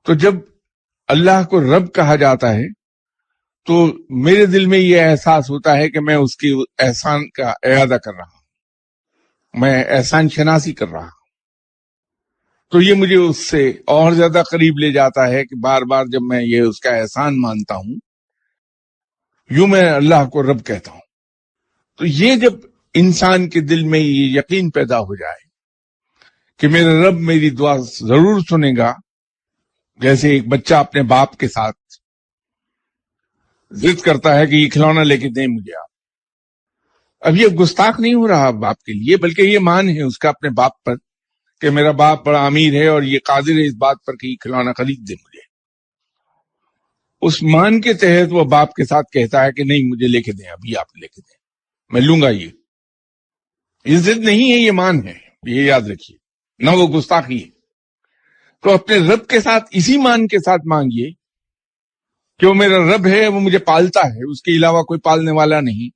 تو جب اللہ کو رب کہا جاتا ہے تو میرے دل میں یہ احساس ہوتا ہے کہ میں اس کی احسان کا اعادہ کر رہا ہوں، میں احسان شناسی کر رہا ہوں. تو یہ مجھے اس سے اور زیادہ قریب لے جاتا ہے کہ بار بار جب میں یہ اس کا احسان مانتا ہوں، یوں میں اللہ کو رب کہتا ہوں. تو یہ جب انسان کے دل میں یہ یقین پیدا ہو جائے کہ میرا رب میری دعا ضرور سنے گا، جیسے ایک بچہ اپنے باپ کے ساتھ ضد کرتا ہے کہ یہ کھلونا لے کے دیں مجھے آپ. اب یہ گستاخ نہیں ہو رہا باپ کے لیے، بلکہ یہ مان ہے اس کا اپنے باپ پر کہ میرا باپ بڑا امیر ہے اور یہ قادر ہے اس بات پر کہ یہ کھلونا خرید دے مجھے. اس مان کے تحت وہ باپ کے ساتھ کہتا ہے کہ نہیں مجھے لے کے دیں، ابھی آپ لے کے دیں، میں لوں گا. یہ ضد نہیں ہے، یہ مان ہے، یہ یاد رکھیے، نہ وہ گستاخی ہے. تو اپنے رب کے ساتھ اسی مان کے ساتھ مانگیے کہ وہ میرا رب ہے، وہ مجھے پالتا ہے، اس کے علاوہ کوئی پالنے والا نہیں.